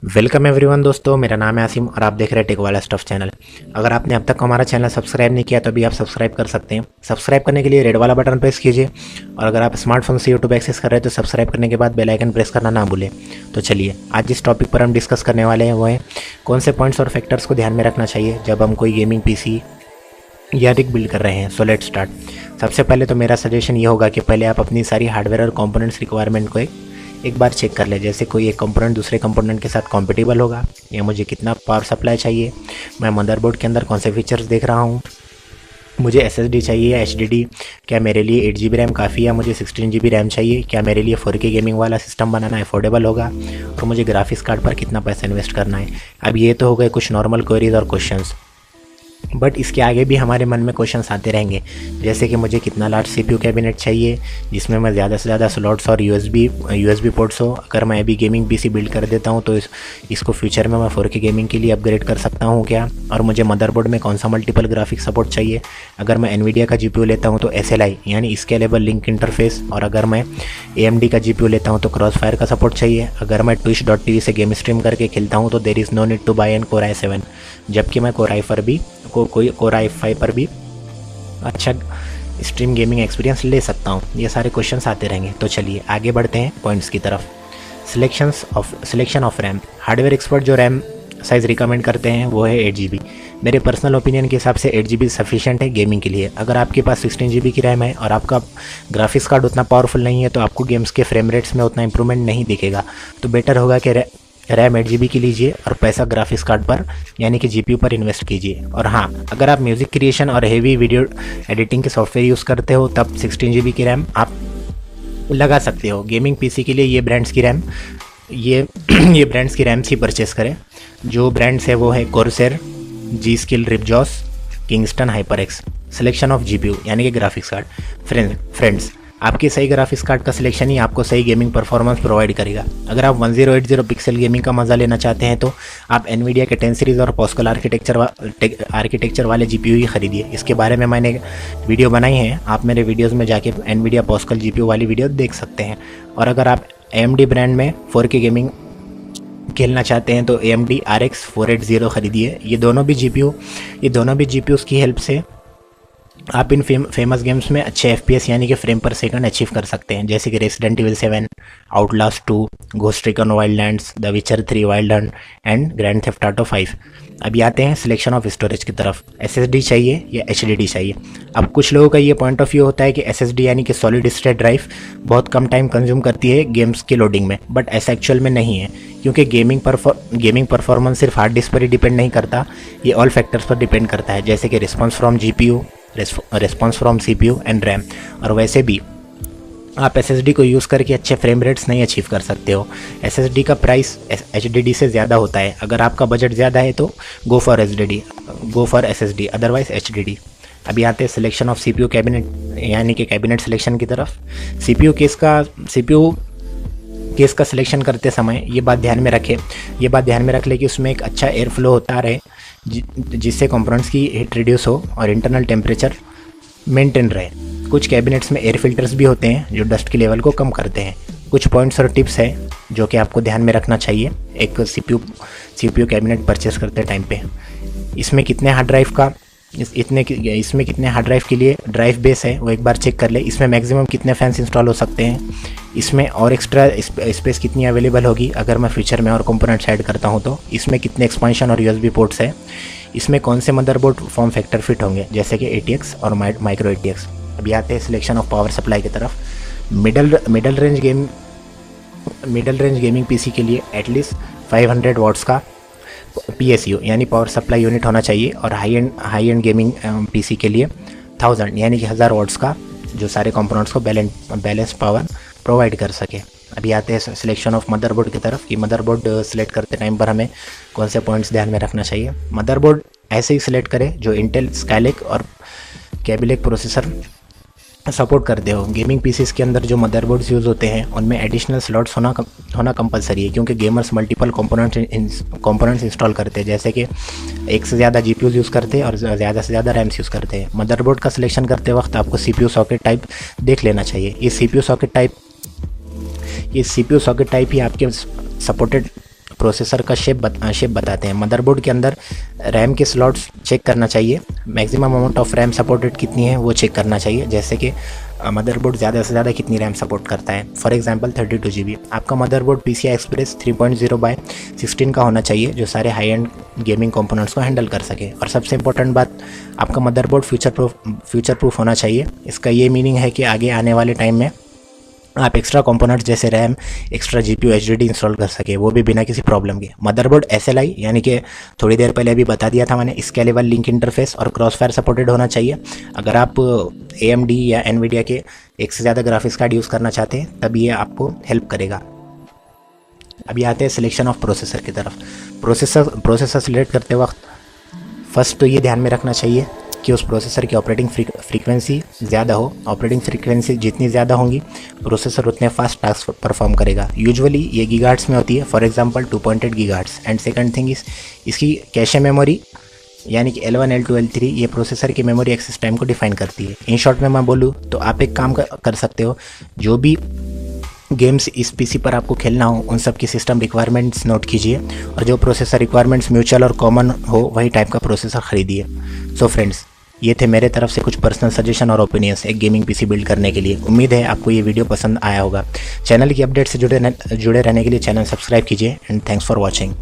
Welcome everyone दोस्तों, मेरा नाम है आसिम और आप देख रहे हैं टेक वाला स्टफ चैनल। अगर आपने अब तक हमारा चैनल सब्सक्राइब नहीं किया तो अभी आप सब्सक्राइब कर सकते हैं। सब्सक्राइब करने के लिए रेड वाला बटन प्रेस कीजिए और अगर आप स्मार्टफोन से यूट्यूब एक्सेस कर रहे हैं तो सब्सक्राइब करने के बाद बेल आइकन प्रेस करना ना भूलें। तो चलिए, आज जिस टॉपिक पर हम डिस्कस करने वाले हैं वो है कौन से पॉइंट्स और फैक्टर्स को ध्यान में रखना चाहिए जब हम कोई गेमिंग पीसी या रिग बिल्ड कर रहे हैं। So let's start. सबसे पहले तो मेरा सजेशन ये होगा कि पहले आप अपनी सारी हार्डवेयर और कंपोनेंट्स रिक्वायरमेंट को एक बार चेक कर ले। जैसे कोई एक कंपोनेंट दूसरे कंपोनेंट के साथ कॉम्पेटिबल होगा या मुझे कितना पावर सप्लाई चाहिए, मैं मदरबोर्ड के अंदर कौन से फीचर्स देख रहा हूँ, मुझे एसएसडी चाहिए या एचडीडी, क्या मेरे लिए 8 GB रैम काफ़ी है, मुझे 16 GB रैम चाहिए, क्या मेरे लिए 4K गेमिंग वाला सिस्टम बनाना अफोर्डेबल होगा और मुझे ग्राफिक्स कार्ड पर कितना पैसा इन्वेस्ट करना है। अब ये तो हो गए कुछ नॉर्मल क्वेरीज और क्वेश्चंस, बट इसके आगे भी हमारे मन में क्वेश्चंस आते रहेंगे। जैसे कि मुझे कितना लार्ज सीपीयू कैबिनेट चाहिए जिसमें मैं ज़्यादा से ज़्यादा स्लॉट्स और यूएसबी पोर्ट्स हो। अगर मैं अभी गेमिंग पीसी बिल्ड कर देता हूँ तो इसको फ्यूचर में मैं 4K गेमिंग के लिए अपग्रेड कर सकता हूँ क्या। और मुझे मदरबोर्ड में कौन सा मल्टीपल ग्राफिक सपोर्ट चाहिए। अगर मैं एनवीडिया का जीपीयू लेता हूँ तो SLI यानी स्केलेबल लिंक इंटरफेस, और अगर मैं AMD का जीपीयू लेता हूँ तो क्रॉस फायर का सपोर्ट चाहिए। अगर मैं twitch.tv से गेम स्ट्रीम करके खेलता हूँ तो there is no need to buy an Core i7, जबकि मैं Core i5 पर भी अच्छा स्ट्रीम गेमिंग एक्सपीरियंस ले सकता हूँ। ये सारे क्वेश्चंस आते रहेंगे। तो चलिए आगे बढ़ते हैं पॉइंट्स की तरफ। Selection of RAM. Hardware expert जो रैम साइज़ रिकमेंड करते हैं वो है 8 GB। मेरे पर्सनल ओपिनियन के हिसाब से 8 GB सफिशिएंट है गेमिंग के लिए। अगर आपके पास 16 GB की रैम है और आपका ग्राफिक्स कार्ड उतना पावरफुल नहीं है तो आपको गेम्स के फ्रेम रेट्स में उतना इंप्रूवमेंट नहीं दिखेगा। तो बेटर होगा कि रैम 8 GB की लीजिए और पैसा ग्राफिक्स कार्ड पर यानी कि GPU पर इन्वेस्ट कीजिए। और हाँ, अगर आप म्यूज़िक क्रिएशन और हेवी वीडियो एडिटिंग के सॉफ्टवेयर यूज़ करते हो तब 16 GB की रैम आप लगा सकते हो। गेमिंग पीसी के लिए ये ब्रांड्स की रैम ये ब्रांड्स की रैम्स ही परचेस करें। जो ब्रांड्स है वो है Corsair, G-Skill, Ripjaws, Kingston, HyperX। Selection of GPU यानी कि ग्राफिक्स कार्ड। फ्रेंड्स, आपकी सही ग्राफिक्स कार्ड का सिलेक्शन ही आपको सही गेमिंग परफॉर्मेंस प्रोवाइड करेगा। अगर आप 1080 पिक्सल गेमिंग का मज़ा लेना चाहते हैं तो आप एनवीडिया के 10 सीरीज़ और पॉस्कल आर्किटेक्चर वाले GPU ही खरीदिए। इसके बारे में मैंने वीडियो बनाई है, आप मेरे वीडियोज़ में जाके एनवीडिया पॉस्कल GPU वाली वीडियो देख सकते हैं। और अगर आप AMD ब्रांड में 4K गेमिंग खेलना चाहते हैं तो AMD RX 480 खरीदिए। ये दोनों भी GPUs की हेल्प से आप इन फेमस गेम्स में अच्छे FPS यानी कि फ्रेम पर सेकंड अचीव कर सकते हैं, जैसे कि Resident Evil 7, Outlast 2, Ghost Recon Wildlands, the Witcher 3 Wild Hunt and Grand Theft Auto 5। अभी आते हैं सिलेक्शन ऑफ स्टोरेज की तरफ। SSD चाहिए या HDD चाहिए। अब कुछ लोगों का ये पॉइंट ऑफ व्यू होता है कि SSD यानी कि सॉलिड स्टेट ड्राइव बहुत कम टाइम कंज्यूम करती है गेम्स के लोडिंग में, बट ऐसा एक्चुअल में नहीं है, क्योंकि गेमिंग परफॉर्मेंस सिर्फ हार्ड डिस्क पर ही डिपेंड नहीं करता, ये ऑल फैक्टर्स पर डिपेंड करता है, जैसे कि response from GPU, response from CPU and RAM. और वैसे भी आप SSD को यूज़ करके अच्छे फ्रेम रेट्स नहीं अचीव कर सकते हो। SSD का प्राइस HDD से ज़्यादा होता है। अगर आपका बजट ज़्यादा है तो go for SSD, otherwise HDD। अभी आते हैं सिलेक्शन ऑफ CPU कैबिनेट यानी कि कैबिनेट सिलेक्शन की तरफ। CPU केस का सिलेक्शन करते समय ये बात ध्यान में रख ले कि उसमें एक अच्छा एयर फ्लो होता रहे जिससे कंपोनेंट्स की हीट रिड्यूस हो और इंटरनल टेम्परेचर मेंटेन रहे। कुछ कैबिनेट्स में एयर फिल्टर्स भी होते हैं जो डस्ट के लेवल को कम करते हैं। कुछ पॉइंट्स और टिप्स हैं जो कि आपको ध्यान में रखना चाहिए एक CPU कैबिनेट परचेस करते टाइम पे। इसमें कितने हार्ड ड्राइव के लिए ड्राइव बेस है वो एक बार चेक कर ले। इसमें मैक्सिमम कितने फैंस इंस्टॉल हो सकते हैं, इसमें और एक्स्ट्रा स्पेस कितनी अवेलेबल होगी अगर मैं फ्यूचर में और कंपोनेंट्स ऐड करता हूं तो, इसमें कितने एक्सपांशन और USB पोर्ट्स है, इसमें कौन से मदरबोर्ड फॉर्म फैक्टर फिट होंगे जैसे कि ATX और माइक्रो ATX। अभी आते हैं सिलेक्शन ऑफ पावर सप्लाई की तरफ। मिडल रेंज गेमिंग पीसी के लिए एटलीस्ट 500 वॉट्स का PSU यानी पावर सप्लाई यूनिट होना चाहिए, और हाई एंड गेमिंग पीसी के लिए 1000 यानी कि 1000 वॉट्स का जो सारे कंपोनेंट्स को बैलेंस पावर प्रोवाइड कर सके। अभी आते हैं सिलेक्शन ऑफ मदरबोर्ड की तरफ कि मदरबोर्ड सिलेक्ट करते टाइम पर हमें कौन से पॉइंट्स ध्यान में रखना चाहिए। मदरबोर्ड ऐसे ही सिलेक्ट करें जो इंटेल स्काईलेक और कैबिलेक प्रोसेसर सपोर्ट करते हो। गेमिंग पीसीस के अंदर जो मदरबोर्ड्स यूज़ होते हैं उनमें एडिशनल स्लॉट्स होना कंपलसरी है, क्योंकि गेमर्स मल्टीपल कंपोनेंट्स इंस्टॉल करते हैं, जैसे कि एक से ज़्यादा GPUs यूज़ करते हैं और ज़्यादा से ज़्यादा रैम्स यूज़ करते हैं। मदरबोर्ड का सिलेक्शन करते वक्त आपको CPU सॉकेट टाइप देख लेना चाहिए। ये CPU सॉकेट टाइप ही आपके सपोर्टेड प्रोसेसर का शेप बताते हैं। मदरबोर्ड के अंदर रैम के स्लॉट्स चेक करना चाहिए, maximum amount of RAM supported कितनी है वो चेक करना चाहिए, जैसे कि मदरबोर्ड ज़्यादा से ज़्यादा कितनी रैम सपोर्ट करता है। For example 32 GB। आपका मदरबोर्ड PCI Express 3.0/16 का होना चाहिए, जो सारे हाई एंड गेमिंग कंपोनेंट्स को हैंडल कर सके। और सबसे इंपॉर्टेंट बात, आपका मदरबोर्ड फ्यूचर प्रूफ होना चाहिए। इसका ये मीनिंग है कि आगे आने वाले टाइम में आप एक्स्ट्रा कंपोनेंट्स जैसे RAM, extra GPU, HDD install कर सके, वो भी बिना किसी प्रॉब्लम के। मदरबोर्ड SLI यानी कि थोड़ी देर पहले अभी बता दिया था मैंने, स्केलेबल लिंक इंटरफेस और क्रॉसफायर सपोर्टेड होना चाहिए। अगर आप AMD या NVIDIA के एक से ज़्यादा ग्राफिक्स कार्ड यूज़ करना चाहते हैं तब ये आपको हेल्प करेगा। अभी आते हैं सिलेक्शन ऑफ प्रोसेसर की तरफ। प्रोसेसर सिलेक्ट करते वक्त फर्स्ट तो ये ध्यान में रखना चाहिए कि उस प्रोसेसर की ऑपरेटिंग फ्रीक्वेंसी ज़्यादा हो। ऑपरेटिंग फ्रीक्वेंसी जितनी ज़्यादा होंगी प्रोसेसर उतने फास्ट टास्क परफॉर्म करेगा। यूजुअली ये गीगाहर्ट्ज़ में होती है, for example 2.8 gigahertz. And second thing इसकी कैशे मेमोरी यानी कि L1, L2, L3 ये प्रोसेसर की मेमोरी एक्सेस टाइम को डिफाइन करती है। इन शॉर्ट में मैं बोलूँ तो आप एक काम कर सकते हो, जो भी गेम्स इस PC पर आपको खेलना हो उन सब की सिस्टम रिक्वायरमेंट्स नोट कीजिए, और जो प्रोसेसर रिक्वायरमेंट्स म्यूचुअल और कॉमन हो वही टाइप का प्रोसेसर खरीदिए। सो फ्रेंड्स, ये थे मेरे तरफ से कुछ पर्सनल सजेशन और ओपिनियंस एक गेमिंग PC बिल्ड करने के लिए। उम्मीद है आपको ये वीडियो पसंद आया होगा। चैनल की अपडेट से जुड़े रहने के लिए चैनल सब्सक्राइब कीजिए। And thanks for watching.